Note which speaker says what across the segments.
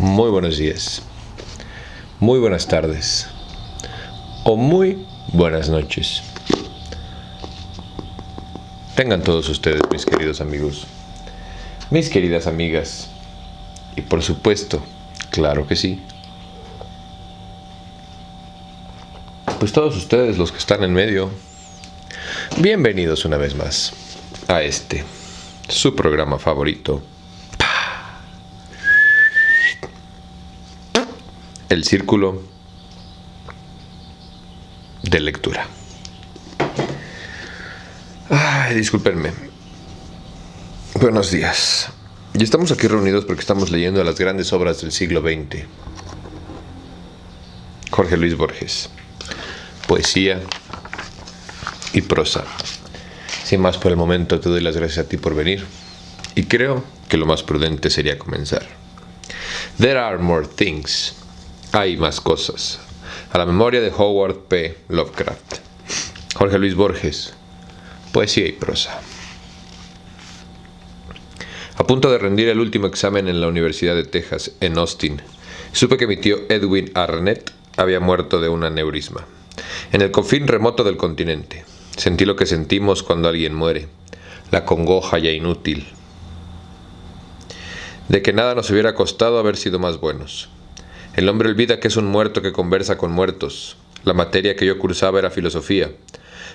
Speaker 1: Muy buenos días, muy buenas tardes o muy buenas noches. Tengan todos ustedes, mis queridos amigos, mis queridas amigas y por supuesto, claro que sí, pues todos ustedes los que están en medio, bienvenidos una vez más a su programa favorito, El Círculo de Lectura. Discúlpenme. Buenos días. Y estamos aquí reunidos porque estamos leyendo las grandes obras del siglo XX. Jorge Luis Borges. Poesía y prosa. Sin más por el momento, te doy las gracias a ti por venir. Y creo que lo más prudente sería comenzar. There are more things. Hay más cosas. A la memoria de Howard P. Lovecraft. Jorge Luis Borges. Poesía y prosa. A punto de rendir el último examen en la Universidad de Texas, en Austin, supe que mi tío Edwin Arnett había muerto de un aneurisma. En el confín remoto del continente. Sentí lo que sentimos cuando alguien muere. La congoja ya inútil. De que nada nos hubiera costado haber sido más buenos. El hombre olvida que es un muerto que conversa con muertos. La materia que yo cursaba era filosofía.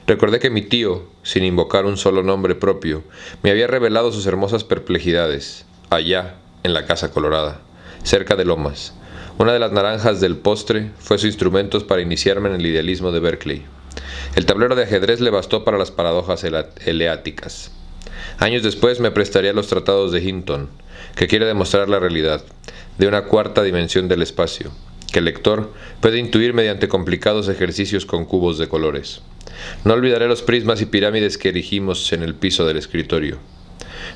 Speaker 1: Recordé que mi tío, sin invocar un solo nombre propio, me había revelado sus hermosas perplejidades, allá, en la Casa Colorada, cerca de Lomas. Una de las naranjas del postre fue su instrumento para iniciarme en el idealismo de Berkeley. El tablero de ajedrez le bastó para las paradojas eleáticas. Años después me prestaría los tratados de Hinton, que quiere demostrar la realidad de una cuarta dimensión del espacio, que el lector puede intuir mediante complicados ejercicios con cubos de colores. No olvidaré los prismas y pirámides que erigimos en el piso del escritorio.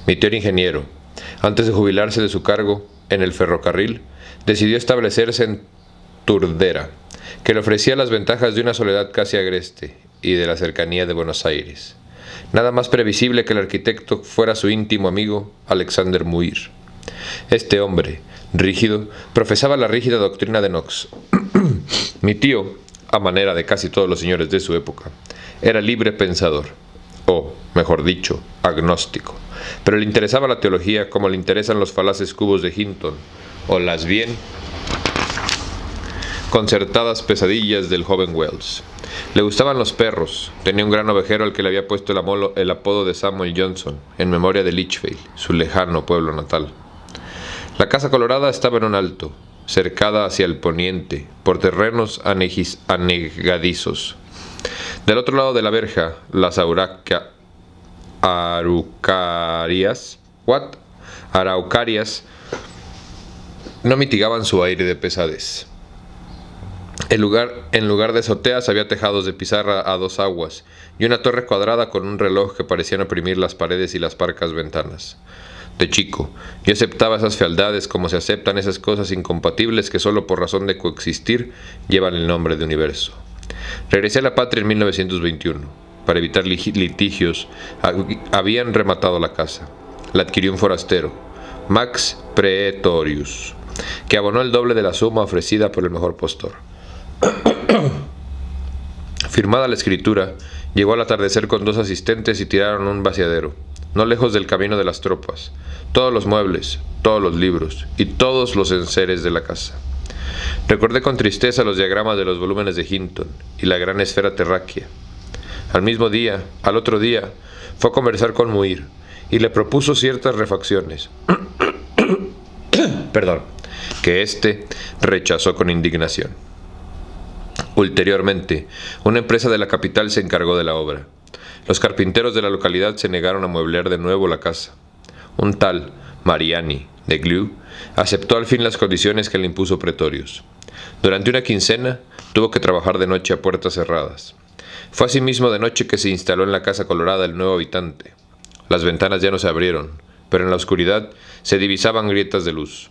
Speaker 1: Mi tío era ingeniero. Antes de jubilarse de su cargo en el ferrocarril, decidió establecerse en Turdera, que le ofrecía las ventajas de una soledad casi agreste y de la cercanía de Buenos Aires. Nada más previsible que el arquitecto fuera su íntimo amigo Alexander Muir. Este hombre, rígido, profesaba la rígida doctrina de Knox. Mi tío, a manera de casi todos los señores de su época, era libre pensador, o, mejor dicho, agnóstico, pero le interesaba la teología como le interesan los falaces cubos de Hinton, o las bien concertadas pesadillas del joven Wells. Le gustaban los perros. Tenía un gran ovejero al que le había puesto el apodo de Samuel Johnson, en memoria de Litchfield, su lejano pueblo natal. La Casa Colorada estaba en un alto, cercada hacia el poniente, por terrenos anegadizos. Del otro lado de la verja, las araucarias no mitigaban su aire de pesadez. En lugar de azoteas había tejados de pizarra a dos aguas y una torre cuadrada con un reloj que parecían oprimir las paredes y las parcas ventanas. De chico, yo aceptaba esas fealdades como se aceptan esas cosas incompatibles que solo por razón de coexistir llevan el nombre de universo. Regresé a la patria en 1921. Para evitar litigios, habían rematado la casa. La adquirió un forastero, Max Praetorius, que abonó el doble de la suma ofrecida por el mejor postor. Firmada la escritura, llegó al atardecer con 2 asistentes y tiraron un vaciadero, no lejos del camino de las tropas, todos los muebles, todos los libros y todos los enseres de la casa. Recordé con tristeza los diagramas de los volúmenes de Hinton y la gran esfera terráquea. Al otro día, fue a conversar con Muir y le propuso ciertas refacciones. Que éste rechazó con indignación. Ulteriormente, una empresa de la capital se encargó de la obra. Los carpinteros de la localidad se negaron a mueblear de nuevo la casa. Un tal Mariani, de Glue, aceptó al fin las condiciones que le impuso Pretorius. Durante una quincena tuvo que trabajar de noche a puertas cerradas. Fue asimismo de noche que se instaló en la Casa Colorada el nuevo habitante. Las ventanas ya no se abrieron, pero en la oscuridad se divisaban grietas de luz.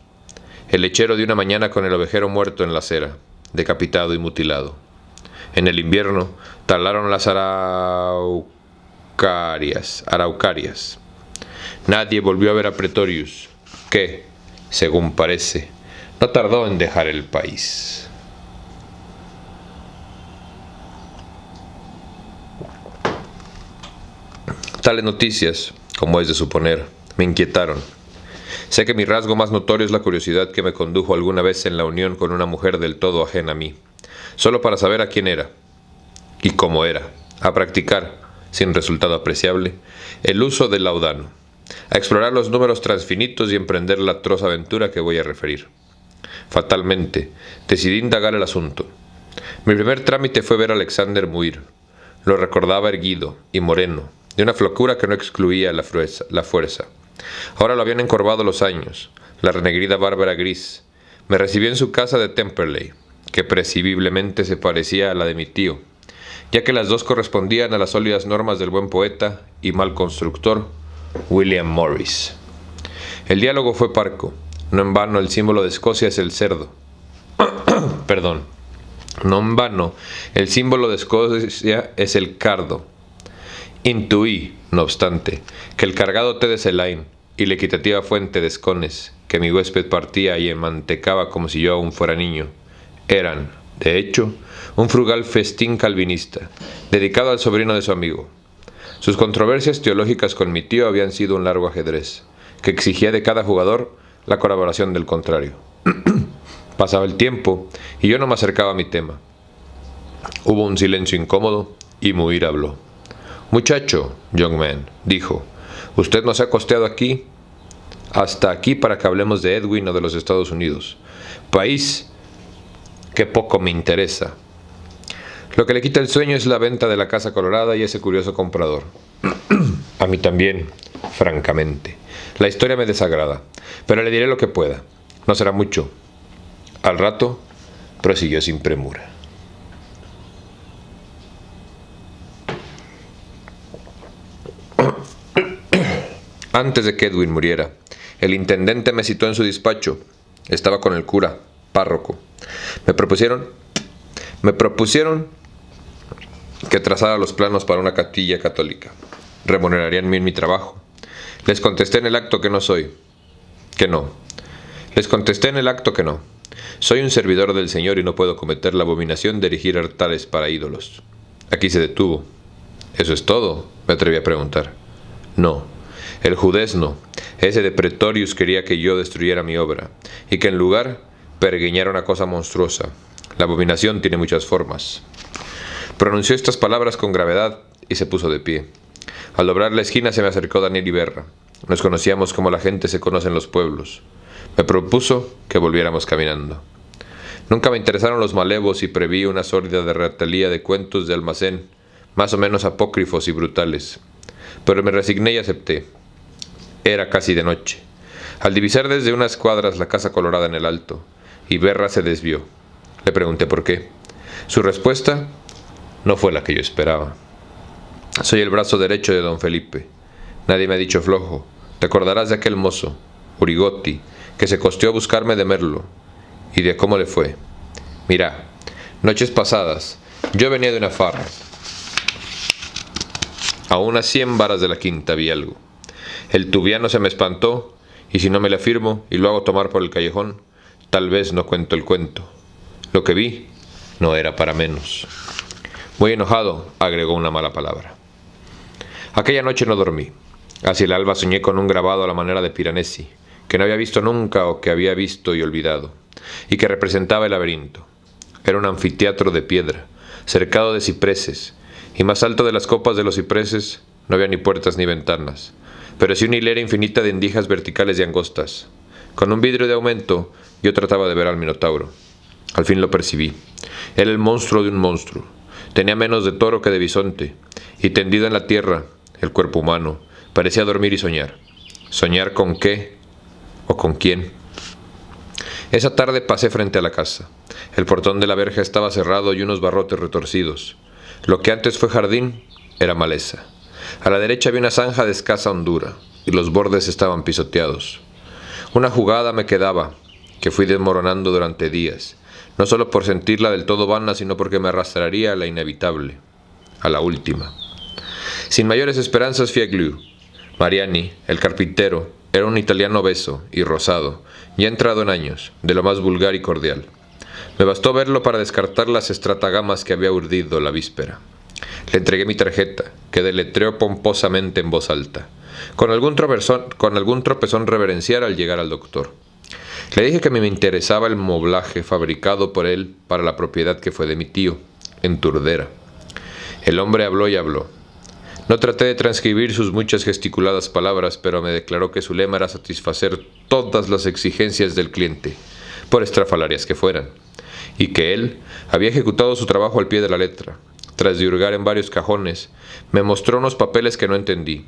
Speaker 1: El lechero de una mañana con el ovejero muerto en la acera, decapitado y mutilado. En el invierno talaron las araucarias. Nadie volvió a ver a Pretorius, que, según parece, no tardó en dejar el país. Tales noticias, como es de suponer, me inquietaron. Sé que mi rasgo más notorio es la curiosidad que me condujo alguna vez en la unión con una mujer del todo ajena a mí, solo para saber a quién era y cómo era, a practicar, sin resultado apreciable, el uso del laudano, a explorar los números transfinitos y emprender la atroz aventura que voy a referir. Fatalmente, decidí indagar el asunto. Mi primer trámite fue ver a Alexander Muir. Lo recordaba erguido y moreno, de una flacura que no excluía la fuerza. Ahora lo habían encorvado los años, la renegrida barba era gris. Me recibió en su casa de Temperley, que presumiblemente se parecía a la de mi tío, ya que las dos correspondían a las sólidas normas del buen poeta y mal constructor William Morris. El diálogo fue parco. No en vano el símbolo de Escocia es el cerdo. Perdón. No en vano el símbolo de Escocia es el cardo. Intuí, no obstante, que el cargado té de Celine y la equitativa fuente de escones que mi huésped partía y enmantecaba como si yo aún fuera niño, eran, de hecho, un frugal festín calvinista, dedicado al sobrino de su amigo. Sus controversias teológicas con mi tío habían sido un largo ajedrez, que exigía de cada jugador la colaboración del contrario. Pasaba el tiempo y yo no me acercaba a mi tema. Hubo un silencio incómodo y Muir habló. «Muchacho, young man», dijo, «usted nos ha costeado hasta aquí para que hablemos de Edwin o de los Estados Unidos, país que poco me interesa. Lo que le quita el sueño es la venta de la Casa Colorada y ese curioso comprador. A mí también, francamente. La historia me desagrada, pero le diré lo que pueda. No será mucho». Al rato, prosiguió sin premura. Antes de que Edwin muriera, el intendente me citó en su despacho. Estaba con el cura, párroco. Me propusieron que trazara los planos para una capilla católica. Remunerarían bien mi trabajo. Les contesté en el acto que no. Soy un servidor del Señor y no puedo cometer la abominación de erigir altares para ídolos. Aquí se detuvo. ¿Eso es todo?, me atreví a preguntar. No, el judesno, ese de Pretorius, quería que yo destruyera mi obra, y que en lugar pergueñara una cosa monstruosa. La abominación tiene muchas formas. Pronunció estas palabras con gravedad y se puso de pie. Al doblar la esquina se me acercó Daniel Iberra. Nos conocíamos como la gente se conoce en los pueblos. Me propuso que volviéramos caminando. Nunca me interesaron los malevos y preví una sórdida derratelía de cuentos de almacén, más o menos apócrifos y brutales. Pero me resigné y acepté. Era casi de noche. Al divisar desde unas cuadras la Casa Colorada en el alto, Iberra se desvió. Le pregunté por qué. Su respuesta no fue la que yo esperaba. Soy el brazo derecho de don Felipe. Nadie me ha dicho flojo. Te acordarás de aquel mozo, Urigotti, que se costeó a buscarme de Merlo, y de cómo le fue. Mira, noches pasadas, yo venía de una farra. A unas 100 varas de la quinta vi algo. El tubiano se me espantó, y si no me le afirmo y lo hago tomar por el callejón, tal vez no cuento el cuento. Lo que vi no era para menos. Muy enojado, agregó una mala palabra. Aquella noche no dormí. Hacia el alba soñé con un grabado a la manera de Piranesi, que no había visto nunca o que había visto y olvidado, y que representaba el laberinto. Era un anfiteatro de piedra, cercado de cipreses, y más alto de las copas de los cipreses no había ni puertas ni ventanas, pero sí una hilera infinita de endijas verticales y angostas. Con un vidrio de aumento yo trataba de ver al Minotauro. Al fin lo percibí. Era el monstruo de un monstruo. Tenía menos de toro que de bisonte, y tendido en la tierra, el cuerpo humano, parecía dormir y soñar. ¿Soñar con qué? ¿O con quién? Esa tarde pasé frente a la casa. El portón de la verja estaba cerrado y unos barrotes retorcidos. Lo que antes fue jardín era maleza. A la derecha había una zanja de escasa hondura, y los bordes estaban pisoteados. Una jugada me quedaba, que fui desmoronando durante días, no solo por sentirla del todo vana, sino porque me arrastraría a la inevitable, a la última. Sin mayores esperanzas fui a Glue. Mariani, el carpintero, era un italiano obeso y rosado, ya entrado en años, de lo más vulgar y cordial. Me bastó verlo para descartar las estratagamas que había urdido la víspera. Le entregué mi tarjeta, que deletreó pomposamente en voz alta, con algún tropezón reverencial al llegar al doctor. Le dije que me interesaba el moblaje fabricado por él para la propiedad que fue de mi tío, en Turdera. El hombre habló y habló. No traté de transcribir sus muchas gesticuladas palabras, pero me declaró que su lema era satisfacer todas las exigencias del cliente, por estrafalarias que fueran, y que él había ejecutado su trabajo al pie de la letra. Tras de hurgar en varios cajones, me mostró unos papeles que no entendí,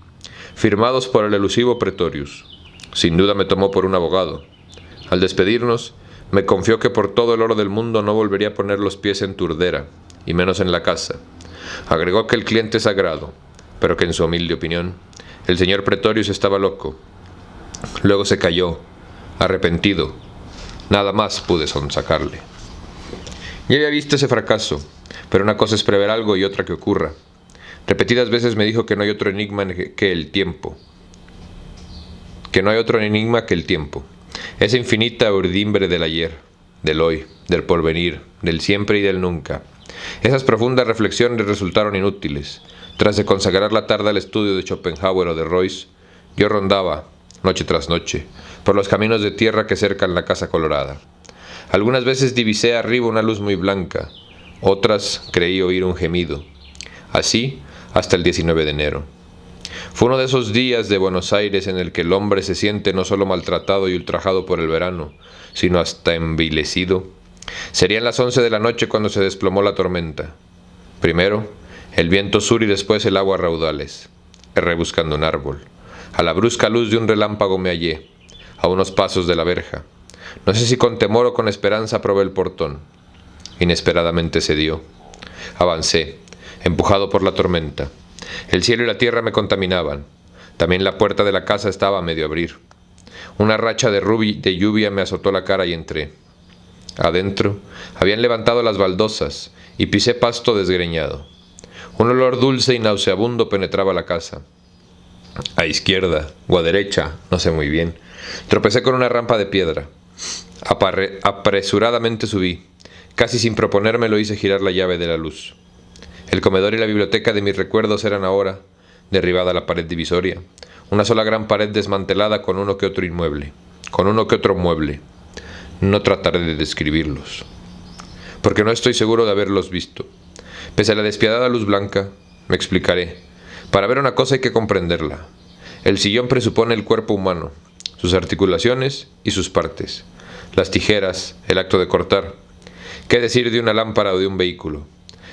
Speaker 1: firmados por el elusivo Pretorius. Sin duda me tomó por un abogado. Al despedirnos, me confió que por todo el oro del mundo no volvería a poner los pies en Turdera, y menos en la casa. Agregó que el cliente es sagrado, pero que en su humilde opinión, el señor Pretorius estaba loco. Luego se calló, arrepentido. Nada más pude sonsacarle. Ya había visto ese fracaso, pero una cosa es prever algo y otra que ocurra. Repetidas veces me dijo que no hay otro enigma que el tiempo. Esa infinita urdimbre del ayer, del hoy, del porvenir, del siempre y del nunca. Esas profundas reflexiones resultaron inútiles. Tras de consagrar la tarde al estudio de Schopenhauer o de Royce, yo rondaba, noche tras noche, por los caminos de tierra que cercan la Casa Colorada. Algunas veces divisé arriba una luz muy blanca, otras creí oír un gemido. Así hasta el 19 de enero. Fue uno de esos días de Buenos Aires en el que el hombre se siente no solo maltratado y ultrajado por el verano, sino hasta envilecido. Serían las 11 de la noche cuando se desplomó la tormenta. Primero, el viento sur y después el agua a raudales. Erré buscando un árbol. A la brusca luz de un relámpago me hallé, a unos pasos de la verja. No sé si con temor o con esperanza probé el portón. Inesperadamente cedió. Avancé, empujado por la tormenta. El cielo y la tierra me contaminaban. También la puerta de la casa estaba a medio abrir. Una racha de lluvia me azotó la cara y entré. Adentro habían levantado las baldosas y pisé pasto desgreñado. Un olor dulce y nauseabundo penetraba la casa. A izquierda o a derecha, no sé muy bien, tropecé con una rampa de piedra. Apresuradamente subí. Casi sin proponérmelo hice girar la llave de la luz. El comedor y la biblioteca de mis recuerdos eran ahora, derribada la pared divisoria, una sola gran pared desmantelada con uno que otro mueble. No trataré de describirlos, porque no estoy seguro de haberlos visto. Pese a la despiadada luz blanca, me explicaré. Para ver una cosa hay que comprenderla. El sillón presupone el cuerpo humano, sus articulaciones y sus partes, las tijeras, el acto de cortar. ¿Qué decir de una lámpara o de un vehículo?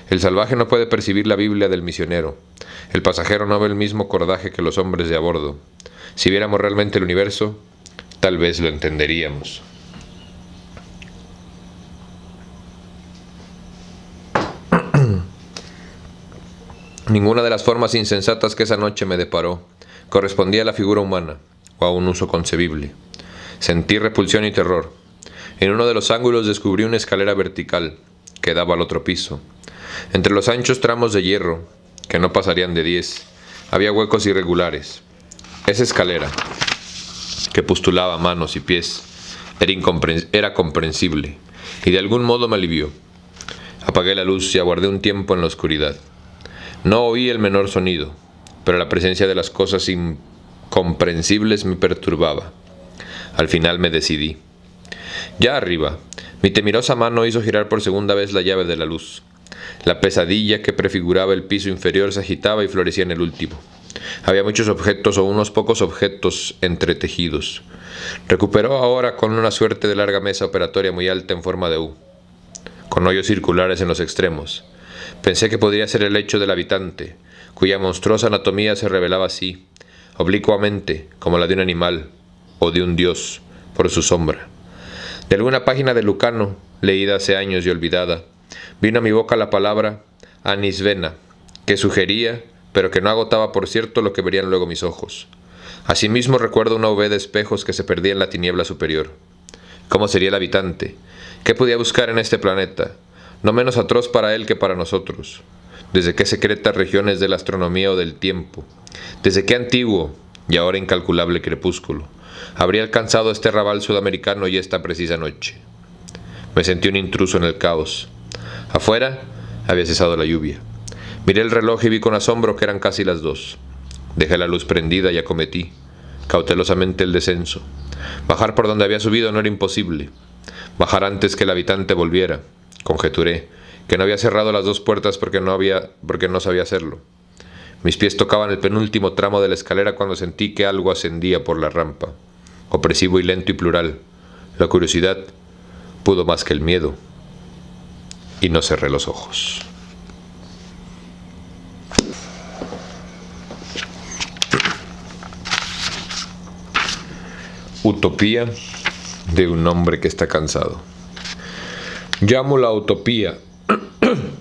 Speaker 1: El salvaje no puede percibir la Biblia del misionero. El pasajero no ve el mismo cordaje que los hombres de a bordo. Si viéramos realmente el universo, tal vez lo entenderíamos. Ninguna de las formas insensatas que esa noche me deparó correspondía a la figura humana o a un uso concebible. Sentí repulsión y terror. En uno de los ángulos descubrí una escalera vertical que daba al otro piso. Entre los anchos tramos de hierro, que no pasarían de 10, había huecos irregulares. Esa escalera, que postulaba manos y pies, era comprensible, y de algún modo me alivió. Apagué la luz y aguardé un tiempo en la oscuridad. No oí el menor sonido, pero la presencia de las cosas incomprensibles me perturbaba. Al final me decidí. Ya arriba, mi temerosa mano hizo girar por segunda vez la llave de la luz. La pesadilla que prefiguraba el piso inferior se agitaba y florecía en el último. Había muchos objetos o unos pocos objetos entretejidos. Recuperó ahora con una suerte de larga mesa operatoria muy alta en forma de U, con hoyos circulares en los extremos. Pensé que podría ser el lecho del habitante, cuya monstruosa anatomía se revelaba así, oblicuamente, como la de un animal o de un dios, por su sombra. De alguna página de Lucano, leída hace años y olvidada, vino a mi boca la palabra anisvena, que sugería, pero que no agotaba por cierto lo que verían luego mis ojos. Asimismo recuerdo una V de espejos que se perdía en la tiniebla superior. ¿Cómo sería el habitante? ¿Qué podía buscar en este planeta? No menos atroz para él que para nosotros. ¿Desde qué secretas regiones de la astronomía o del tiempo? ¿Desde qué antiguo y ahora incalculable crepúsculo habría alcanzado este rabal sudamericano y esta precisa noche? Me sentí un intruso en el caos. Afuera había cesado la lluvia. Miré el reloj y vi con asombro que eran casi las 2. Dejé la luz prendida y acometí cautelosamente el descenso. Bajar por donde había subido no era imposible. Bajar antes que el habitante volviera. Conjeturé que no había cerrado las 2 puertas porque no sabía hacerlo. Mis pies tocaban el penúltimo tramo de la escalera cuando sentí que algo ascendía por la rampa. Opresivo y lento y plural. La curiosidad pudo más que el miedo. Y no cerré los ojos. Utopía de un hombre que está cansado. Llamo la utopía,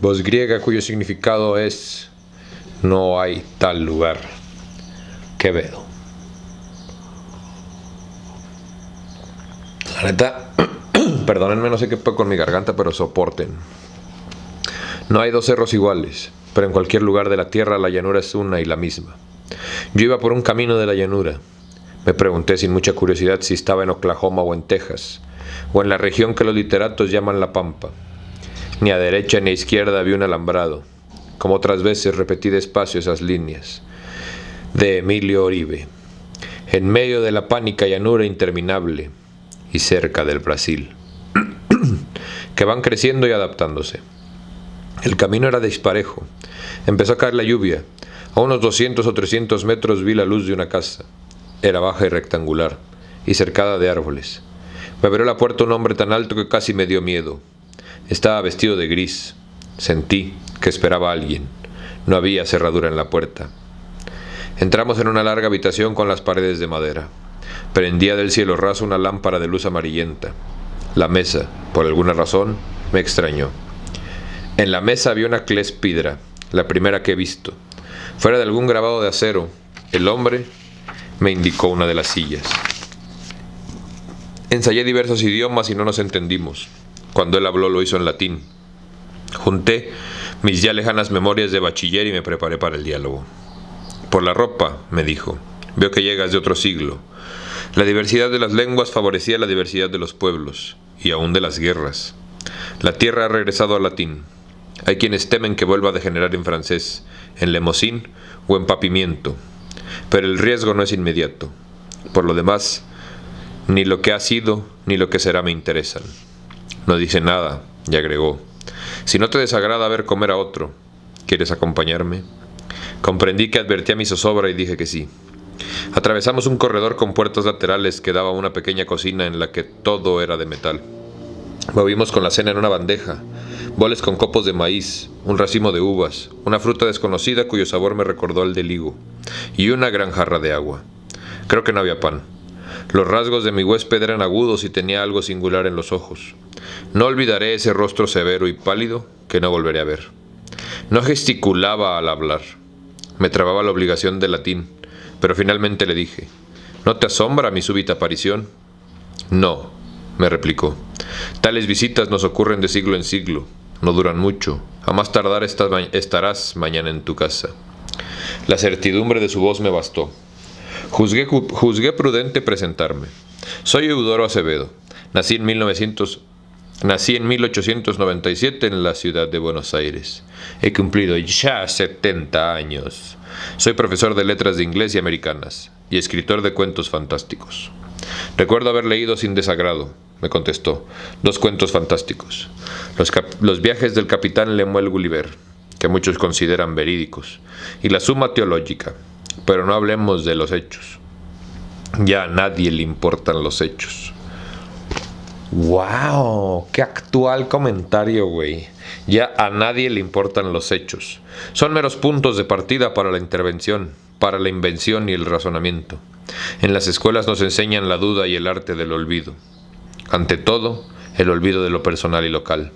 Speaker 1: voz griega cuyo significado es no hay tal lugar. Quevedo. La neta, perdónenme, no sé qué pasa con mi garganta, pero soporten. No hay 2 cerros iguales, pero en cualquier lugar de la tierra la llanura es una y la misma. Yo iba por un camino de la llanura. Me pregunté sin mucha curiosidad si estaba en Oklahoma o en Texas, o en la región que los literatos llaman la Pampa. Ni a derecha ni a izquierda había un alambrado. Como otras veces repetí despacio esas líneas. De Emilio Oribe. En medio de la pánica llanura interminable y cerca del Brasil. Que van creciendo y adaptándose. El camino era disparejo. Empezó a caer la lluvia. A unos 200 o 300 metros vi la luz de una casa. Era baja y rectangular, y cercada de árboles. Me abrió la puerta un hombre tan alto que casi me dio miedo. Estaba vestido de gris. Sentí que esperaba a alguien. No había cerradura en la puerta. Entramos en una larga habitación con las paredes de madera. Prendía del cielo raso una lámpara de luz amarillenta. La mesa, por alguna razón, me extrañó. En la mesa había una cléspidra, la primera que he visto. Fuera de algún grabado de acero, el hombre me indicó una de las sillas. Ensayé diversos idiomas y no nos entendimos. Cuando él habló lo hizo en latín. Junté mis ya lejanas memorias de bachiller y me preparé para el diálogo. Por la ropa, me dijo, veo que llegas de otro siglo. La diversidad de las lenguas favorecía la diversidad de los pueblos, y aún de las guerras. La tierra ha regresado al latín. Hay quienes temen que vuelva a degenerar en francés, en lemosín o en papimiento. Pero el riesgo no es inmediato. Por lo demás, ni lo que ha sido ni lo que será me interesan. No dice nada, y agregó, si no te desagrada ver comer a otro, ¿quieres acompañarme? Comprendí que advertía mi zozobra y dije que sí. Atravesamos un corredor con puertas laterales que daba a una pequeña cocina en la que todo era de metal. Movimos con la cena en una bandeja, boles con copos de maíz, un racimo de uvas, una fruta desconocida cuyo sabor me recordó al del higo, y una gran jarra de agua. Creo que no había pan. Los rasgos de mi huésped eran agudos y tenía algo singular en los ojos. No olvidaré ese rostro severo y pálido que no volveré a ver. No gesticulaba al hablar. Me trababa la obligación del latín, pero finalmente le dije, ¿no te asombra mi súbita aparición? No, me replicó. Tales visitas nos ocurren de siglo en siglo. No duran mucho. A más tardar estarás mañana en tu casa. La certidumbre de su voz me bastó. Juzgué prudente presentarme. Soy Eudoro Acevedo. Nací en 1897 en la ciudad de Buenos Aires. He cumplido ya 70 años. Soy profesor de letras de inglés y americanas, y escritor de cuentos fantásticos. Recuerdo haber leído sin desagrado, me contestó, 2 cuentos fantásticos. Los viajes del capitán Lemuel Gulliver, que muchos consideran verídicos, y la Suma Teológica, pero no hablemos de los hechos. Ya a nadie le importan los hechos. ¡Wow! ¡Qué actual comentario, güey! Ya a nadie le importan los hechos. Son meros puntos de partida para la intervención, para la invención y el razonamiento. En las escuelas nos enseñan la duda y el arte del olvido. Ante todo, el olvido de lo personal y local.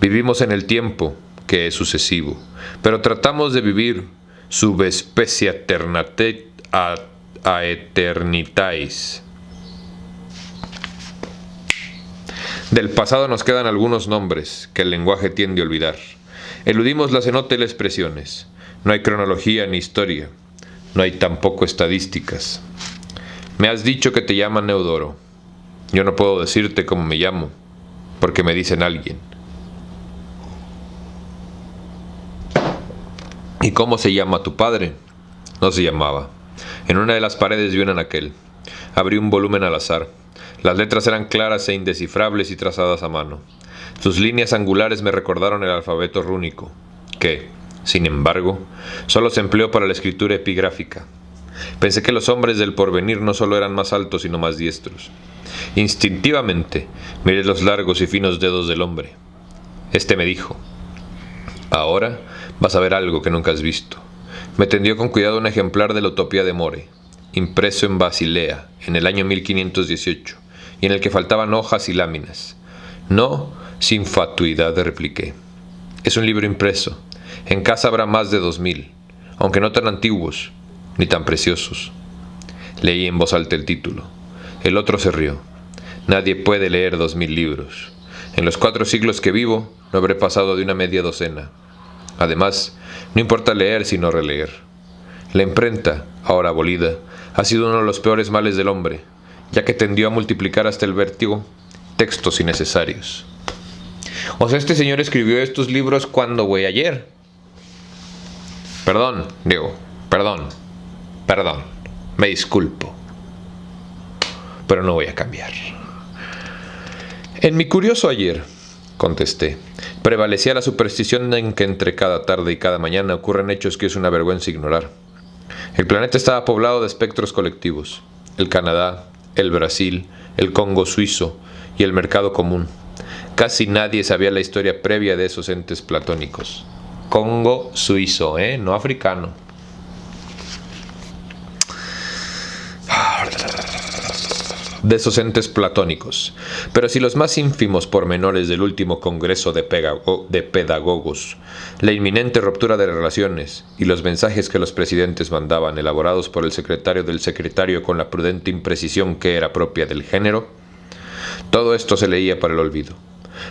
Speaker 1: Vivimos en el tiempo, que es sucesivo, pero tratamos de vivir subespecie aeternitais. Del pasado nos quedan algunos nombres que el lenguaje tiende a olvidar. Eludimos las inútiles expresiones. No hay cronología ni historia. No hay tampoco estadísticas. Me has dicho que te llaman Neodoro. Yo no puedo decirte cómo me llamo, porque me dicen alguien. ¿Y cómo se llama tu padre? No se llamaba. En una de las paredes vi un anaquel. Abrí un volumen al azar. Las letras eran claras e indescifrables y trazadas a mano. Sus líneas angulares me recordaron el alfabeto rúnico, que, sin embargo, solo se empleó para la escritura epigráfica. Pensé que los hombres del porvenir no solo eran más altos, sino más diestros. Instintivamente miré los largos y finos dedos del hombre. Este me dijo: ahora vas a ver algo que nunca has visto. Me tendió con cuidado un ejemplar de la Utopía de More, impreso en Basilea, en el año 1518, y en el que faltaban hojas y láminas. No, sin fatuidad, repliqué. Es un libro impreso. En casa habrá más de 2000, aunque no tan antiguos, ni tan preciosos. Leí en voz alta el título. El otro se rió. Nadie puede leer 2000 libros. En los 4 siglos que vivo, no habré pasado de una media docena. Además, no importa leer sino releer. La imprenta, ahora abolida, ha sido uno de los peores males del hombre, ya que tendió a multiplicar hasta el vértigo textos innecesarios. O sea, este señor escribió estos libros cuando, güey, ayer. Perdón, Diego, perdón, me disculpo, pero no voy a cambiar. En mi curioso ayer, contesté, prevalecía la superstición en que entre cada tarde y cada mañana ocurren hechos que es una vergüenza ignorar. El planeta estaba poblado de espectros colectivos: el Canadá, el Brasil, el Congo suizo y el mercado común. Casi nadie sabía la historia previa de esos entes platónicos. Congo suizo, no africano. De esos entes platónicos. Pero si los más ínfimos pormenores del último congreso de pedagogos, la inminente ruptura de relaciones y los mensajes que los presidentes mandaban, elaborados por el secretario del secretario con la prudente imprecisión que era propia del género, todo esto se leía para el olvido,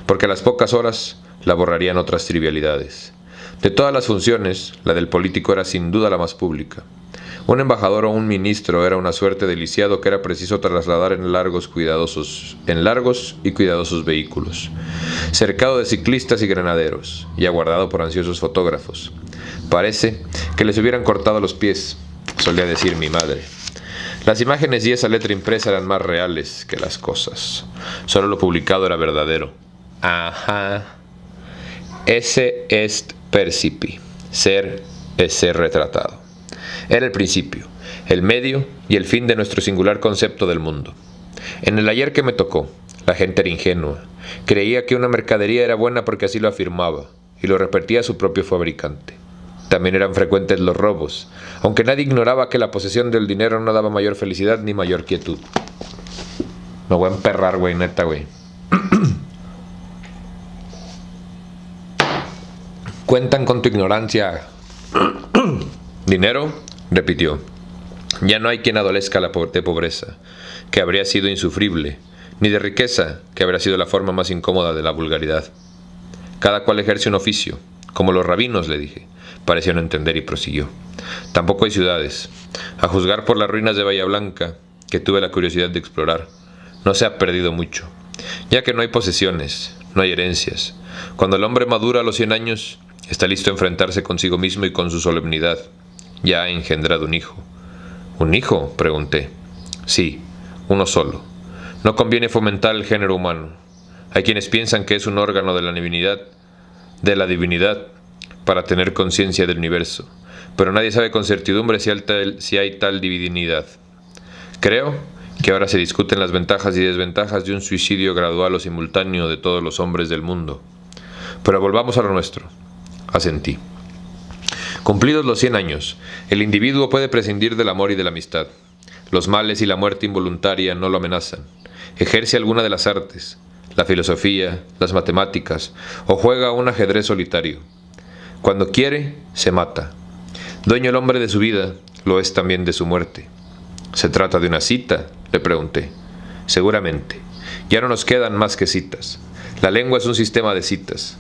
Speaker 1: porque a las pocas horas la borrarían otras trivialidades. De todas las funciones, la del político era sin duda la más pública. Un embajador o un ministro era una suerte de lisiado que era preciso trasladar en largos y cuidadosos vehículos, cercado de ciclistas y granaderos, y aguardado por ansiosos fotógrafos. Parece que les hubieran cortado los pies, solía decir mi madre. Las imágenes y esa letra impresa eran más reales que las cosas. Solo lo publicado era verdadero. Ajá. Esse est percipi. Ser es ser retratado. Era el principio, el medio y el fin de nuestro singular concepto del mundo. En el ayer que me tocó, la gente era ingenua. Creía que una mercadería era buena porque así lo afirmaba, y lo repetía su propio fabricante. También eran frecuentes los robos, aunque nadie ignoraba que la posesión del dinero no daba mayor felicidad ni mayor quietud. Me voy a emperrar, güey, neta, güey. Cuentan con tu ignorancia. ¿Dinero? Repitió. Ya no hay quien adolezca de pobreza, que habría sido insufrible, ni de riqueza, que habría sido la forma más incómoda de la vulgaridad. Cada cual ejerce un oficio, como los rabinos, le dije. Pareció no entender y prosiguió. Tampoco hay ciudades. A juzgar por las ruinas de Bahía Blanca, que tuve la curiosidad de explorar, no se ha perdido mucho, ya que no hay posesiones, no hay herencias. Cuando el hombre madura a los 100 años, está listo a enfrentarse consigo mismo y con su solemnidad. Ya ha engendrado un hijo. ¿Un hijo?, pregunté. Sí, uno solo. No conviene fomentar el género humano. Hay quienes piensan que es un órgano de la divinidad, para tener conciencia del universo, pero nadie sabe con certidumbre si hay tal divinidad. Creo que ahora se discuten las ventajas y desventajas de un suicidio gradual o simultáneo de todos los hombres del mundo. Pero volvamos a lo nuestro. Asentí. Cumplidos los 100 años, el individuo puede prescindir del amor y de la amistad. Los males y la muerte involuntaria no lo amenazan. Ejerce alguna de las artes, la filosofía, las matemáticas, o juega un ajedrez solitario. Cuando quiere, se mata. Dueño el hombre de su vida, lo es también de su muerte. ¿Se trata de una cita?, le pregunté. Seguramente. Ya no nos quedan más que citas. La lengua es un sistema de citas.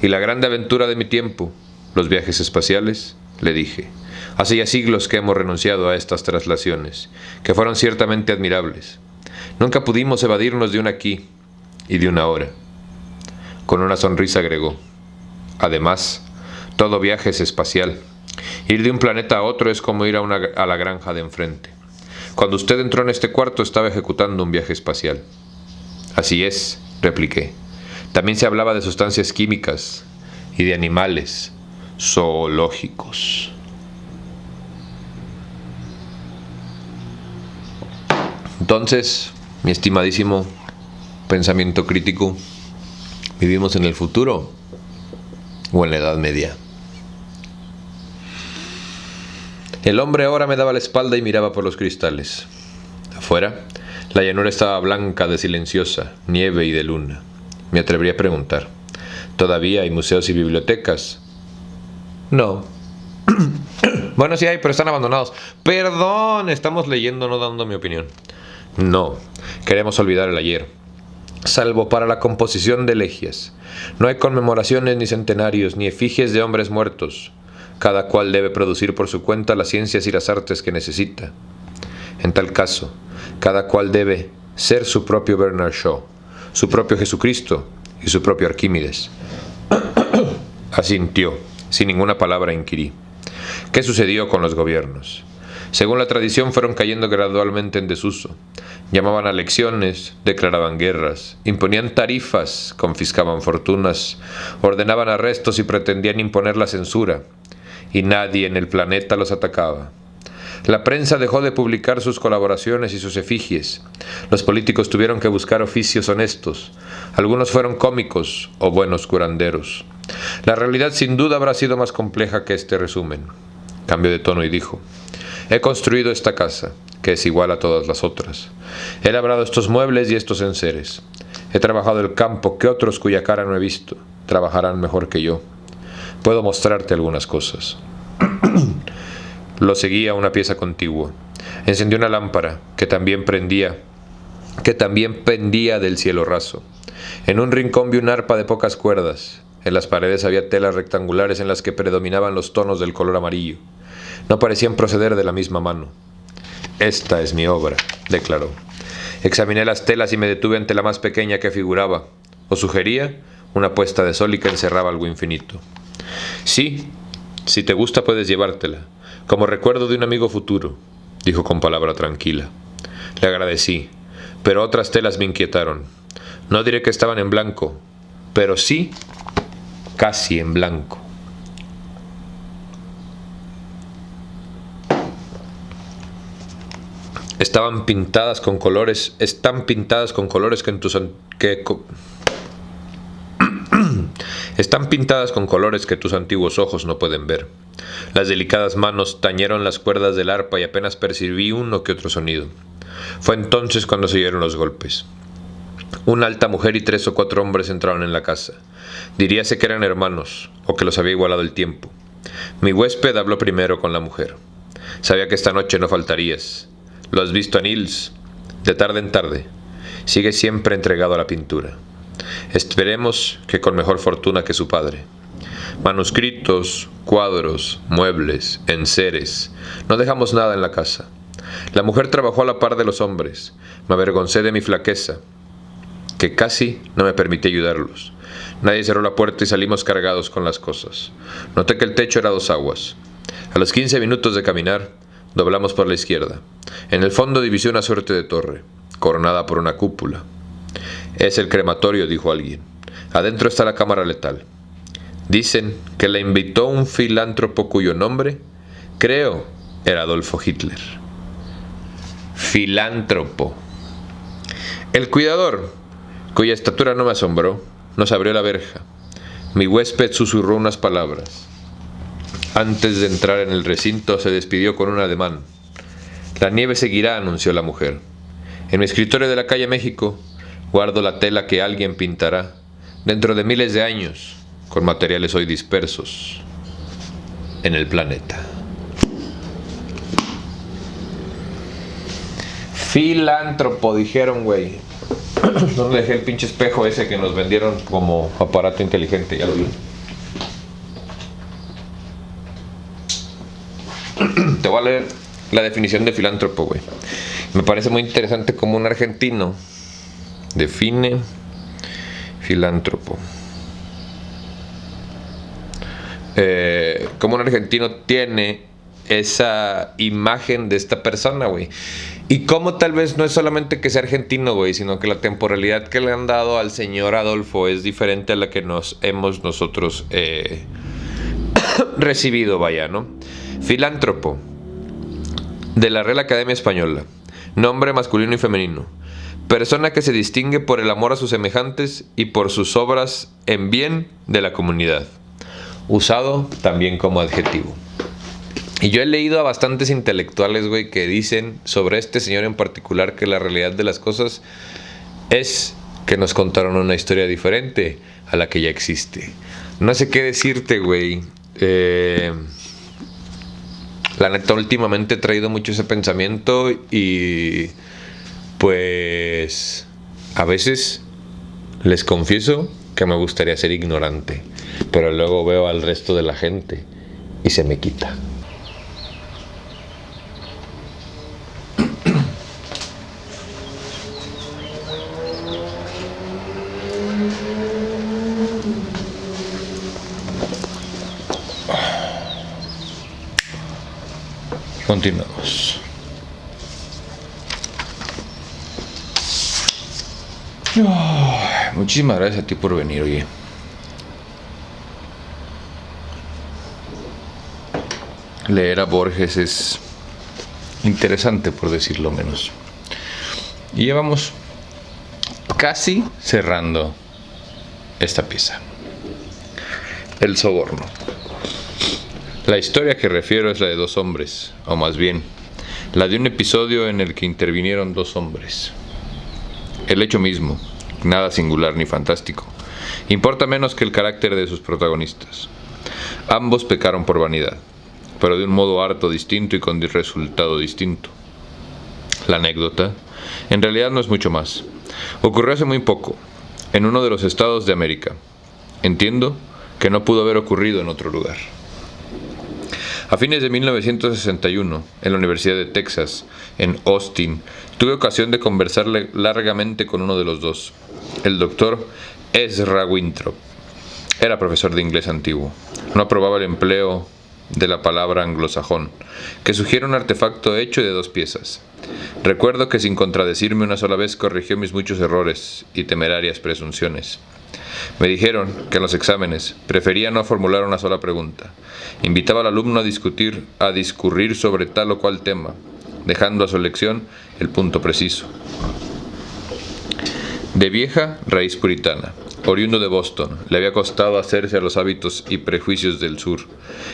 Speaker 1: ¿Y la grande aventura de mi tiempo? ¿Los viajes espaciales? Le dije. Hace ya siglos que hemos renunciado a estas traslaciones, que fueron ciertamente admirables. Nunca pudimos evadirnos de un aquí y de una ahora. Con una sonrisa agregó. Además, todo viaje es espacial. Ir de un planeta a otro es como ir a la granja de enfrente. Cuando usted entró en este cuarto estaba ejecutando un viaje espacial. Así es, repliqué. También se hablaba de sustancias químicas y de animales zoológicos. Entonces, mi estimadísimo pensamiento crítico, ¿vivimos en el futuro o en la Edad Media? El hombre ahora me daba la espalda y miraba por los cristales. Afuera, la llanura estaba blanca de silenciosa nieve y de luna. Me atrevería a preguntar, ¿todavía hay museos y bibliotecas? No. Bueno, sí hay, pero están abandonados. Perdón, estamos leyendo, no dando mi opinión. No, queremos olvidar el ayer, salvo para la composición de elegías. No hay conmemoraciones ni centenarios, ni efigies de hombres muertos. Cada cual debe producir por su cuenta las ciencias y las artes que necesita. En tal caso, cada cual debe ser su propio Bernard Shaw, su propio Jesucristo y su propio Arquímedes. Asintió, sin ninguna palabra inquirí. ¿Qué sucedió con los gobiernos? Según la tradición fueron cayendo gradualmente en desuso. Llamaban a elecciones, declaraban guerras, imponían tarifas, confiscaban fortunas, ordenaban arrestos y pretendían imponer la censura. Y nadie en el planeta los atacaba. La prensa dejó de publicar sus colaboraciones y sus efigies. Los políticos tuvieron que buscar oficios honestos. Algunos fueron cómicos o buenos curanderos. La realidad sin duda habrá sido más compleja que este resumen. Cambió de tono y dijo: he construido esta casa, que es igual a todas las otras. He labrado estos muebles y estos enseres. He trabajado el campo que otros cuya cara no he visto trabajarán mejor que yo. Puedo mostrarte algunas cosas. Lo seguía a una pieza contigua. Encendió una lámpara que también pendía del cielo raso. En un rincón vi un arpa de pocas cuerdas. En las paredes había telas rectangulares en las que predominaban los tonos del color amarillo. No parecían proceder de la misma mano. Esta es mi obra, declaró. Examiné las telas y me detuve ante la más pequeña que figuraba, o sugería, una puesta de sol y que encerraba algo infinito. Sí, si te gusta puedes llevártela, como recuerdo de un amigo futuro, dijo con palabra tranquila. Le agradecí, pero otras telas me inquietaron. No diré que estaban en blanco, pero sí casi en blanco. Están pintadas con colores que tus antiguos ojos no pueden ver. Las delicadas manos tañeron las cuerdas del arpa y apenas percibí uno que otro sonido. Fue entonces cuando se oyeron los golpes. Una alta mujer y 3 o 4 hombres entraron en la casa. Diríase que eran hermanos, o que los había igualado el tiempo. Mi huésped habló primero con la mujer. Sabía que esta noche no faltarías. ¿Lo has visto a Nils? De tarde en tarde. Sigue siempre entregado a la pintura. Esperemos que con mejor fortuna que su padre. Manuscritos, cuadros, muebles, enseres. No dejamos nada en la casa. La mujer trabajó a la par de los hombres. Me avergoncé de mi flaqueza, que casi no me permitía ayudarlos. Nadie cerró la puerta y salimos cargados con las cosas. Noté que el techo era 2 aguas. A los 15 minutos de caminar, doblamos por la izquierda. En el fondo divisé una suerte de torre, coronada por una cúpula. Es el crematorio, dijo alguien. Adentro está la cámara letal. Dicen que la invitó un filántropo cuyo nombre, creo, era Adolfo Hitler. Filántropo. El cuidador, cuya estatura no me asombró, nos abrió la verja. Mi huésped susurró unas palabras. Antes de entrar en el recinto se despidió con un ademán. La nieve seguirá, anunció la mujer. En mi escritorio de la calle México guardo la tela que alguien pintará dentro de miles de años con materiales hoy dispersos en el planeta. Filántropo, dijeron, güey. ¿Dónde dejé el pinche espejo ese que nos vendieron como aparato inteligente? Ya lo vi. Te voy a leer la definición de filántropo, güey. Me parece muy interesante cómo un argentino define filántropo. Cómo un argentino tiene esa imagen de esta persona, güey. Y cómo tal vez no es solamente que sea argentino, güey, sino que la temporalidad que le han dado al señor Adolfo es diferente a la que nos hemos nosotros recibido, vaya, ¿no? Filántropo, de la Real Academia Española. Nombre masculino y femenino. Persona que se distingue por el amor a sus semejantes y por sus obras en bien de la comunidad. Usado también como adjetivo. Y yo he leído a bastantes intelectuales, güey, que dicen sobre este señor en particular que la realidad de las cosas es que nos contaron una historia diferente a la que ya existe. No sé qué decirte, güey. La neta, últimamente he traído mucho ese pensamiento y pues a veces les confieso que me gustaría ser ignorante, pero luego veo al resto de la gente y se me quita. Continuamos. Muchísimas gracias a ti por venir, oye. Leer a Borges es interesante, por decirlo menos. Y ya vamos casi cerrando esta pieza. El soborno. La historia que refiero es la de dos hombres, o más bien, la de un episodio en el que intervinieron dos hombres. El hecho mismo, nada singular ni fantástico, importa menos que el carácter de sus protagonistas. Ambos pecaron por vanidad, pero de un modo harto distinto y con resultado distinto. La anécdota, en realidad no es mucho más. Ocurrió hace muy poco, en uno de los estados de América. Entiendo que no pudo haber ocurrido en otro lugar. A fines de 1961, en la Universidad de Texas, en Austin, tuve ocasión de conversar largamente con uno de los dos, el doctor Ezra Winthrop. Era profesor de inglés antiguo. No aprobaba el empleo de la palabra anglosajón, que sugiere un artefacto hecho de dos piezas. Recuerdo que sin contradecirme una sola vez corrigió mis muchos errores y temerarias presunciones. Me dijeron que en los exámenes prefería no formular una sola pregunta. Invitaba al alumno a discurrir sobre tal o cual tema, dejando a su elección el punto preciso. De vieja raíz puritana, oriundo de Boston, le había costado hacerse a los hábitos y prejuicios del sur.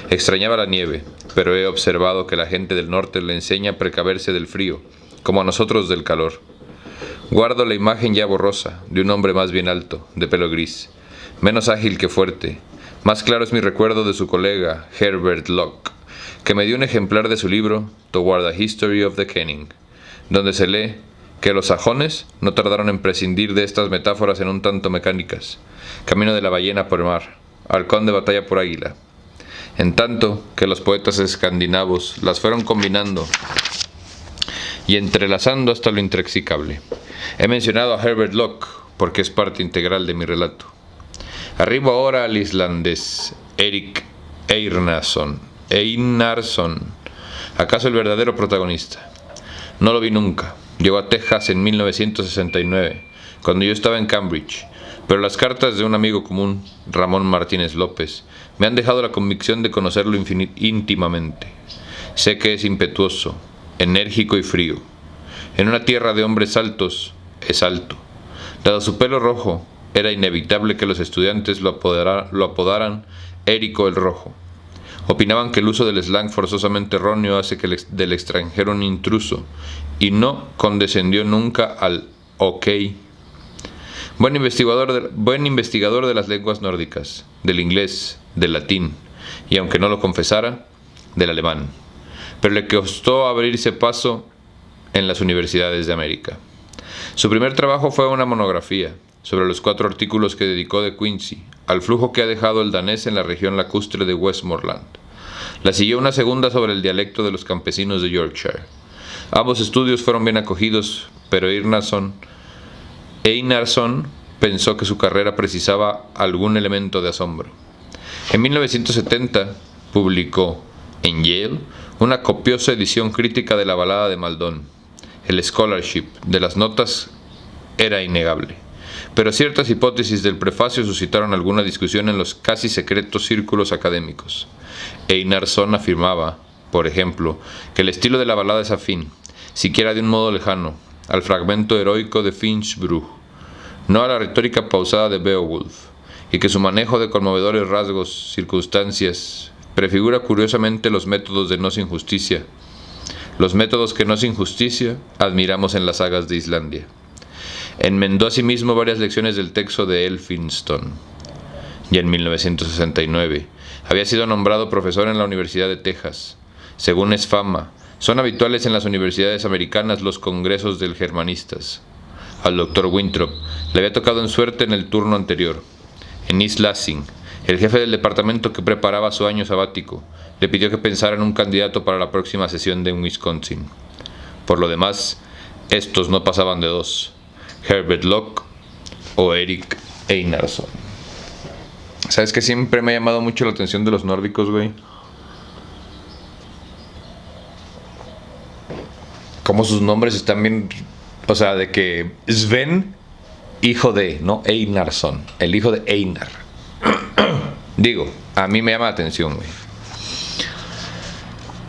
Speaker 1: Extrañaba la nieve, pero he observado que la gente del norte le enseña a precaverse del frío, como a nosotros del calor. Guardo la imagen ya borrosa de un hombre más bien alto, de pelo gris, menos ágil que fuerte. Más claro es mi recuerdo de su colega, Herbert Locke, que me dio un ejemplar de su libro Toward a History of the Kenning, donde se lee que los sajones no tardaron en prescindir de estas metáforas en un tanto mecánicas, camino de la ballena por mar, halcón de batalla por águila, en tanto que los poetas escandinavos las fueron combinando y entrelazando hasta lo intrexicable. He mencionado a Herbert Locke porque es parte integral de mi relato. Arribo ahora al islandés Erik Einarsson, acaso el verdadero protagonista. No lo vi nunca. Llegó a Texas en 1969, cuando yo estaba en Cambridge, pero las cartas de un amigo común, Ramón Martínez López, me han dejado la convicción de conocerlo íntimamente. Sé que es impetuoso, enérgico y frío. En una tierra de hombres altos, es alto. Dado su pelo rojo, era inevitable que los estudiantes lo apodaran Érico el Rojo. Opinaban que el uso del slang forzosamente erróneo hace del extranjero un intruso, y no condescendió nunca al ok. Buen investigador de las lenguas nórdicas, del inglés, del latín, y aunque no lo confesara, del alemán. Pero le costó abrirse paso en las universidades de América. Su primer trabajo fue una monografía sobre los 4 artículos que dedicó de Quincy al flujo que ha dejado el danés en la región lacustre de Westmoreland. La siguió una segunda sobre el dialecto de los campesinos de Yorkshire. Ambos estudios fueron bien acogidos, pero Einarsson pensó que su carrera precisaba algún elemento de asombro. En 1970 publicó en Yale una copiosa edición crítica de la balada de Maldon. El scholarship de las notas era innegable, pero ciertas hipótesis del prefacio suscitaron alguna discusión en los casi secretos círculos académicos. Einarsson afirmaba, por ejemplo, que el estilo de la balada es afín, siquiera de un modo lejano, al fragmento heroico de Finchbruch, no a la retórica pausada de Beowulf, y que su manejo de conmovedores rasgos, circunstancias, prefigura curiosamente los métodos de no sin justicia, los métodos que no sin justicia admiramos en las sagas de Islandia. Enmendó asimismo varias lecciones del texto de Elphinstone. Y en 1969 había sido nombrado profesor en la Universidad de Texas. Según es fama, son habituales en las universidades americanas los congresos del germanistas. Al Dr. Winthrop le había tocado en suerte en el turno anterior. En East Lansing, el jefe del departamento que preparaba su año sabático le pidió que pensara en un candidato para la próxima sesión de Wisconsin. Por lo demás, estos no pasaban de 2: Herbert Locke o Erik Einarsson. ¿Sabes que siempre me ha llamado mucho la atención de los nórdicos, güey? Como sus nombres están bien... O sea, de que Sven, hijo de, ¿no? Einarsson, el hijo de Einar. Digo, a mí me llama la atención, güey.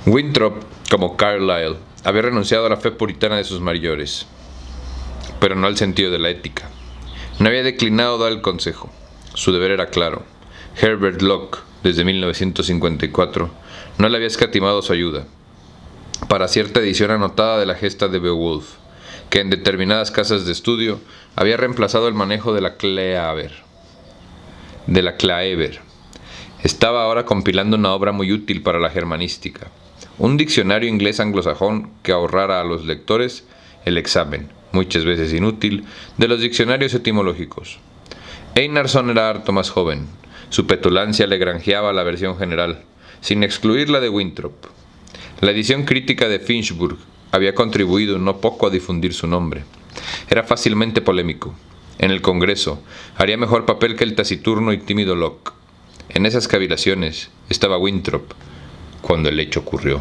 Speaker 1: Winthrop, como Carlyle, había renunciado a la fe puritana de sus mayores, pero no al sentido de la ética. No había declinado dar el consejo. Su deber era claro. Herbert Locke, desde 1954, no le había escatimado su ayuda para cierta edición anotada de la gesta de Beowulf, que en determinadas casas de estudio había reemplazado el manejo de la Claeber. Estaba ahora compilando una obra muy útil para la germanística, un diccionario inglés anglosajón que ahorrara a los lectores el examen, muchas veces inútil, de los diccionarios etimológicos. Einarsson era harto más joven. Su petulancia le granjeaba la versión general, sin excluir la de Winthrop. La edición crítica de Finchbruch había contribuido no poco a difundir su nombre. Era fácilmente polémico. En el Congreso haría mejor papel que el taciturno y tímido Locke. En esas cavilaciones estaba Winthrop cuando el hecho ocurrió.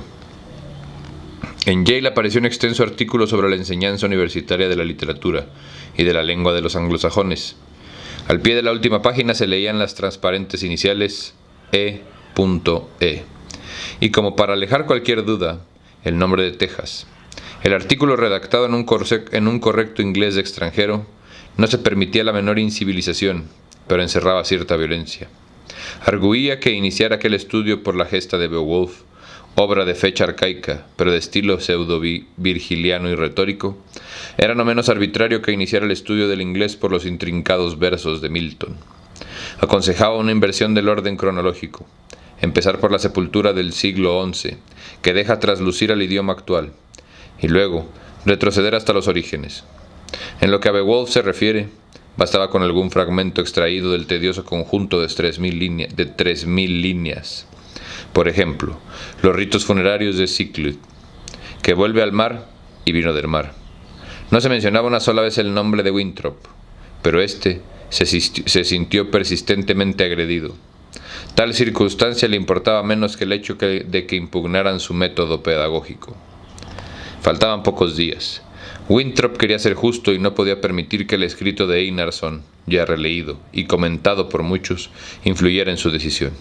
Speaker 1: En Yale apareció un extenso artículo sobre la enseñanza universitaria de la literatura y de la lengua de los anglosajones. Al pie de la última página se leían las transparentes iniciales E.E. Y como para alejar cualquier duda, el nombre de Texas. El artículo, redactado en un correcto inglés de extranjero, no se permitía la menor incivilización, pero encerraba cierta violencia. Arguía que iniciar aquel estudio por la gesta de Beowulf, obra de fecha arcaica, pero de estilo pseudo-virgiliano y retórico, era no menos arbitrario que iniciar el estudio del inglés por los intrincados versos de Milton. Aconsejaba una inversión del orden cronológico, empezar por la sepultura del siglo XI, que deja traslucir al idioma actual, y luego retroceder hasta los orígenes. En lo que a Beowulf se refiere, bastaba con algún fragmento extraído del tedioso conjunto de 3.000 líneas. Por ejemplo, los ritos funerarios de Sigurd, que vuelve al mar y vino del mar. No se mencionaba una sola vez el nombre de Winthrop, pero éste se sintió persistentemente agredido. Tal circunstancia le importaba menos que el hecho de que impugnaran su método pedagógico. Faltaban pocos días. Winthrop quería ser justo y no podía permitir que el escrito de Einarsson, ya releído y comentado por muchos, influyera en su decisión.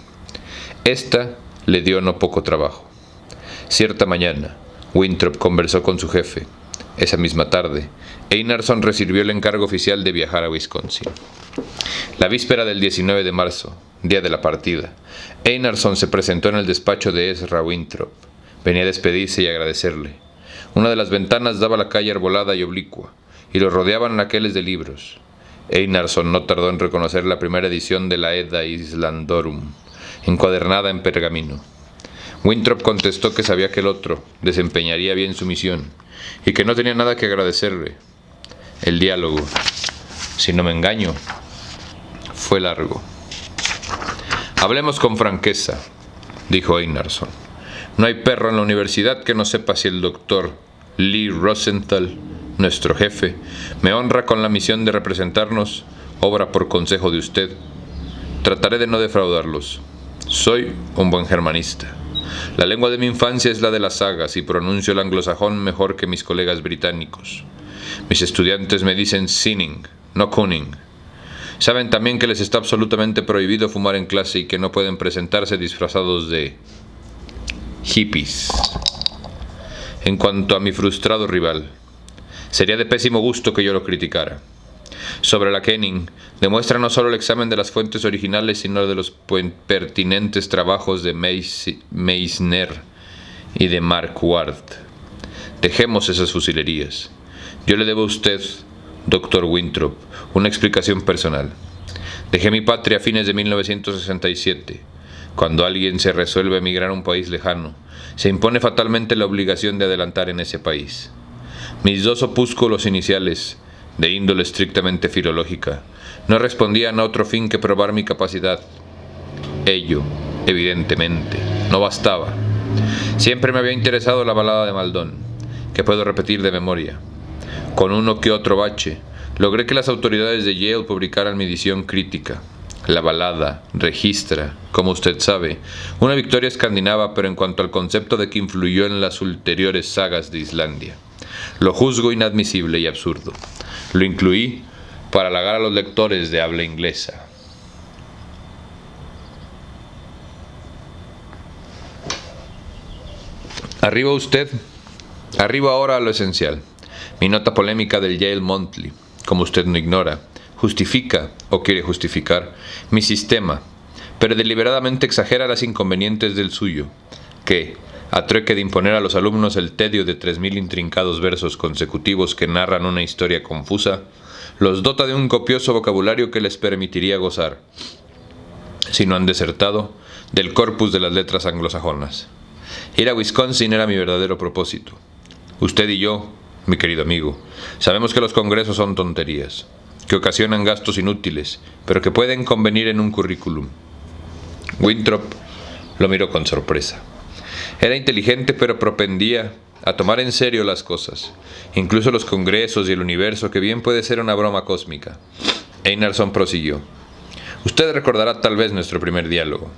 Speaker 1: Esta le dio no poco trabajo. Cierta mañana, Winthrop conversó con su jefe, Esa misma tarde, Einarsson recibió el encargo oficial de viajar a Wisconsin. La víspera del 19 de marzo, día de la partida, Einarsson se presentó en el despacho de Ezra Winthrop. Venía a despedirse y agradecerle. Una de las ventanas daba a la calle arbolada y oblicua, y lo rodeaban anaqueles de libros. Einarsson no tardó en reconocer la primera edición de la Edda Islandorum, encuadernada en pergamino. Winthrop contestó que sabía que el otro desempeñaría bien su misión, y que no tenía nada que agradecerle. El diálogo, si no me engaño, fue largo. «Hablemos con franqueza», dijo Einarsson. «No hay perro en la universidad que no sepa si el doctor Lee Rosenthal, nuestro jefe, me honra con la misión de representarnos, obra por consejo de usted. Trataré de no defraudarlos. Soy un buen germanista. La lengua de mi infancia es la de las sagas y pronuncio el anglosajón mejor que mis colegas británicos. Mis estudiantes me dicen sinning, no cunning. Saben también que les está absolutamente prohibido fumar en clase y que no pueden presentarse disfrazados de hippies. En cuanto a mi frustrado rival, sería de pésimo gusto que yo lo criticara. Sobre la Kenning, demuestra no solo el examen de las fuentes originales, sino de los pertinentes trabajos de Meissner y de Marquard. Dejemos esas fusilerías. Yo le debo a usted, doctor Winthrop, una explicación personal. Dejé mi patria a fines de 1967. Cuando alguien se resuelve a emigrar a un país lejano, se impone fatalmente la obligación de adelantar en ese país. Mis dos opúsculos iniciales, de índole estrictamente filológica, no respondían a otro fin que probar mi capacidad. Ello, evidentemente, no bastaba. Siempre me había interesado la balada de Maldon, que puedo repetir de memoria. Con uno que otro bache, logré que las autoridades de Yale publicaran mi edición crítica. La balada registra, como usted sabe, una victoria escandinava, pero en cuanto al concepto de que influyó en las ulteriores sagas de Islandia, lo juzgo inadmisible y absurdo. Lo incluí para halagar a los lectores de habla inglesa. Arriba ahora a lo esencial. Mi nota polémica del Yale Monthly, como usted no ignora, justifica, o quiere justificar, mi sistema, pero deliberadamente exagera las inconvenientes del suyo, que, a trueque de imponer a los alumnos el tedio de 3000 intrincados versos consecutivos que narran una historia confusa, los dota de un copioso vocabulario que les permitiría gozar, si no han desertado, del corpus de las letras anglosajonas. Ir a Wisconsin era mi verdadero propósito. Usted y yo, mi querido amigo, sabemos que los congresos son tonterías, que ocasionan gastos inútiles, pero que pueden convenir en un currículum. Winthrop lo miró con sorpresa. Era inteligente, pero propendía a tomar en serio las cosas, incluso los congresos y el universo, que bien puede ser una broma cósmica. Einarsson prosiguió. Usted recordará tal vez nuestro primer diálogo.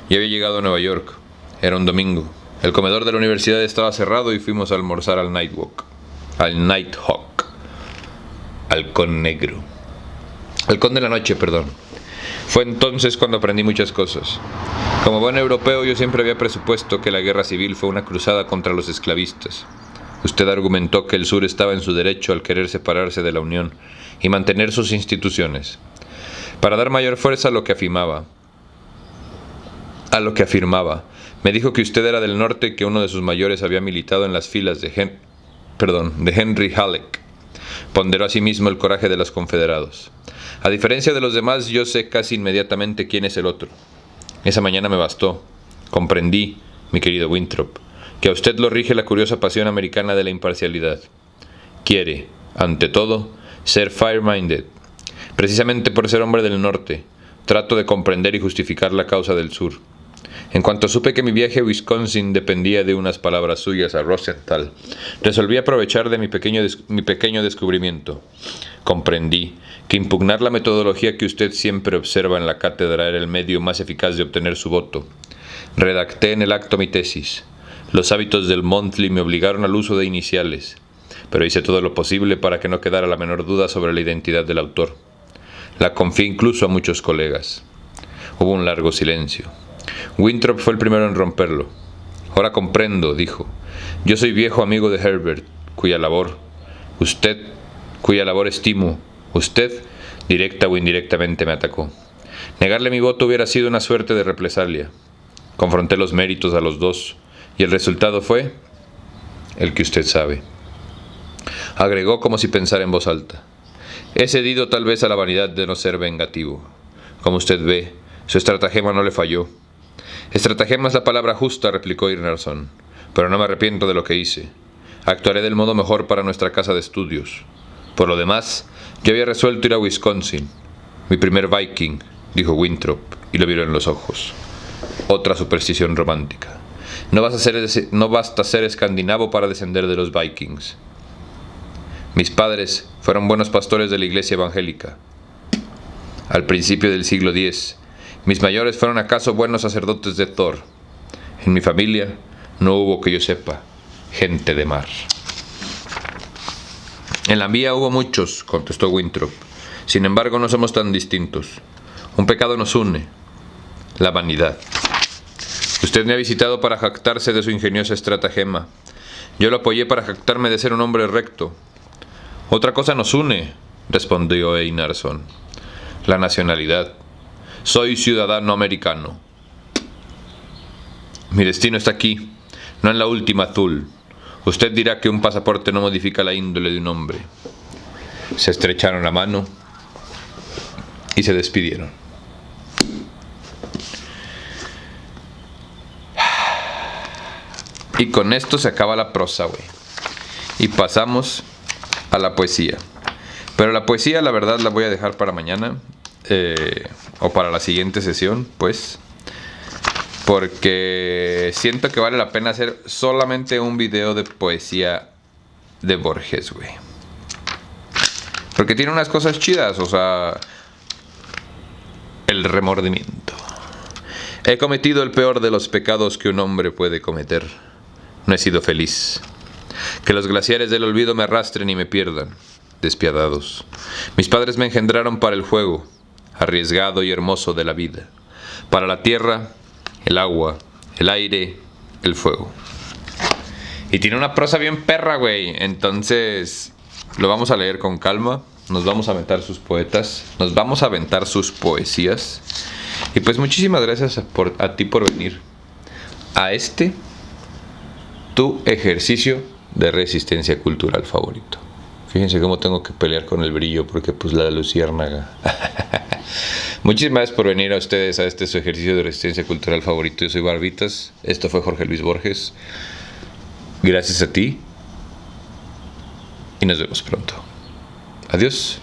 Speaker 1: Yo había llegado a Nueva York. Era un domingo. El comedor de la universidad estaba cerrado y fuimos a almorzar al Nighthawk. Halcón negro. Halcón de la noche, perdón. Fue entonces cuando aprendí muchas cosas. Como buen europeo, yo siempre había presupuesto que la guerra civil fue una cruzada contra los esclavistas. Usted argumentó que el sur estaba en su derecho al querer separarse de la Unión y mantener sus instituciones. Para dar mayor fuerza a lo que afirmaba, me dijo que usted era del norte y que uno de sus mayores había militado en las filas de Henry Halleck. Ponderó asimismo el coraje de los confederados. A diferencia de los demás, yo sé casi inmediatamente quién es el otro. Esa mañana me bastó. Comprendí, mi querido Winthrop, que a usted lo rige la curiosa pasión americana de la imparcialidad. Quiere, ante todo, ser fair-minded. Precisamente por ser hombre del norte, trato de comprender y justificar la causa del sur. En cuanto supe que mi viaje a Wisconsin dependía de unas palabras suyas a Rosenthal, resolví aprovechar de mi pequeño descubrimiento. Comprendí que impugnar la metodología que usted siempre observa en la cátedra era el medio más eficaz de obtener su voto. Redacté en el acto mi tesis. Los hábitos del Monthly me obligaron al uso de iniciales, pero hice todo lo posible para que no quedara la menor duda sobre la identidad del autor. La confié incluso a muchos colegas. Hubo un largo silencio. Winthrop fue el primero en romperlo. Ahora comprendo, dijo. Yo soy viejo amigo de Herbert, cuya labor, Usted, cuya labor estimo, usted, directa o indirectamente, me atacó. Negarle mi voto hubiera sido una suerte de represalia. Confronté los méritos a los dos, y el resultado fue el que usted sabe. Agregó como si pensara en voz alta. He cedido tal vez a la vanidad de no ser vengativo. Como usted ve, su estratagema no le falló. Estratagema es la palabra justa, replicó Irnarsson, pero no me arrepiento de lo que hice. Actuaré del modo mejor para nuestra casa de estudios. Por lo demás, yo había resuelto ir a Wisconsin. Mi primer Viking, dijo Winthrop, y lo miró en los ojos. Otra superstición romántica. No basta ser escandinavo para descender de los Vikings. Mis padres fueron buenos pastores de la iglesia evangélica. Al principio del siglo X, mis mayores fueron acaso buenos sacerdotes de Thor. En mi familia no hubo, que yo sepa, gente de mar. En la mía hubo muchos, contestó Winthrop. Sin embargo, no somos tan distintos. Un pecado nos une: la vanidad. Usted me ha visitado para jactarse de su ingeniosa estratagema. Yo lo apoyé para jactarme de ser un hombre recto. Otra cosa nos une, respondió Einarsson: la nacionalidad. Soy ciudadano americano. Mi destino está aquí, no en la última azul. Usted dirá que un pasaporte no modifica la índole de un hombre. Se estrecharon la mano y se despidieron. Y con esto se acaba la prosa, güey. Y pasamos a la poesía. Pero la poesía, la verdad, la voy a dejar para mañana. O para la siguiente sesión, pues. Porque siento que vale la pena hacer solamente un video de poesía de Borges, güey. Porque tiene unas cosas chidas, o sea... El remordimiento. He cometido el peor de los pecados que un hombre puede cometer. No he sido feliz. Que los glaciares del olvido me arrastren y me pierdan. Despiadados. Mis padres me engendraron para el juego, arriesgado y hermoso de la vida. Para la tierra, el agua, el aire, el fuego. Y tiene una prosa bien perra, güey. Entonces, lo vamos a leer con calma. Nos vamos a aventar sus poetas. Nos vamos a aventar sus poesías. Y pues muchísimas gracias a ti por venir a tu ejercicio de resistencia cultural favorito. Fíjense cómo tengo que pelear con el brillo porque pues la luciérnaga. Muchísimas gracias por venir a ustedes a su ejercicio de resistencia cultural favorito. Yo soy Barbitas. Esto fue Jorge Luis Borges. Gracias a ti. Y nos vemos pronto. Adiós.